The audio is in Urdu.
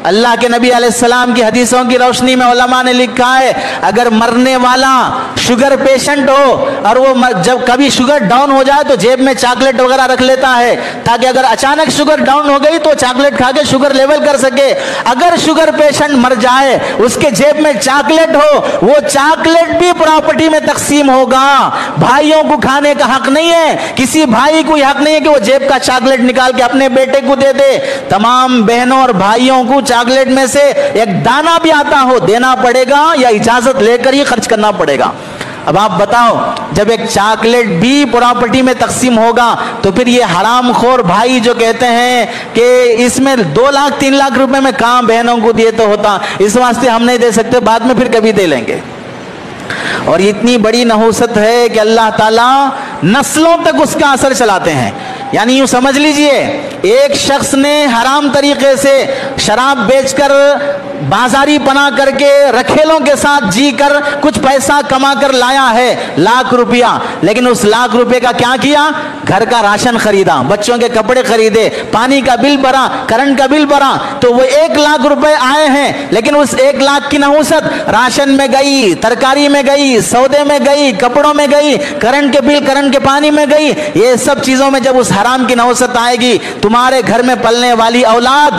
اللہ کے نبی علیہ السلام کی حدیثوں کی روشنی میں علماء نے لکھا ہے اگر مرنے والا شوگر پیشنٹ ہو اور وہ جب کبھی شوگر ڈاؤن ہو جائے تو جیب میں چاکلیٹ وغیرہ رکھ لیتا ہے تاکہ اگر اچانک شوگر ڈاؤن ہو گئی تو چاکلیٹ کھا کے شوگر لیول کر سکے. اگر شوگر پیشنٹ مر جائے اس کے جیب میں چاکلیٹ ہو, وہ چاکلیٹ بھی پراپرٹی میں تقسیم ہوگا. بھائیوں کو کھانے کا حق نہیں ہے, کسی بھائی کو یہ حق نہیں ہے کہ وہ جیب کا چاکلیٹ نکال کے اپنے بیٹے کو دے دے. تمام بہنوں اور بھائیوں کو چاکلیٹ میں سے ایک دانہ بھی آتا ہو دینا پڑے گا یا اجازت لے کر ہی خرچ کرنا پڑے گا. اب آپ بتاؤ جب ایک چاکلیٹ بھی پراپرٹی میں تقسیم ہوگا تو پھر یہ حرام خور بھائی جو کہتے ہیں کہ اس میں 2 لاکھ 3 لاکھ روپے میں کہاں بہنوں کو دیے تو ہوتا, اس واسطے ہم نہیں دے سکتے, بعد میں پھر کبھی دے لیں گے. اور اتنی بڑی نحوست ہے کہ اللہ تعالیٰ نسلوں تک اس کا اثر چلاتے ہیں. یعنی یوں سمجھ لیجئے ایک شخص نے حرام طریقے سے شراب بیچ کر بازاری پنا کر کے رکھیلوں کے ساتھ جی کر کچھ پیسہ کما کر لایا ہے ₹1,00,000, لیکن اس ₹1,00,000 کا کیا کیا؟ گھر کا راشن خریدا, بچوں کے کپڑے خریدے, پانی کا بل بھرا, کرنٹ کا بل بھرا, تو وہ ₹1,00,000 آئے ہیں, لیکن اس 1,00,000 کی نحوست راشن میں گئی, ترکاری میں گئی, سودے میں گئی, کپڑوں میں گئی, کرنٹ کے بل کرنٹ کے پانی میں گئی. یہ سب چیزوں میں جب اس حرام کی نحوست آئے گی تمہارے گھر میں پلنے والی اولاد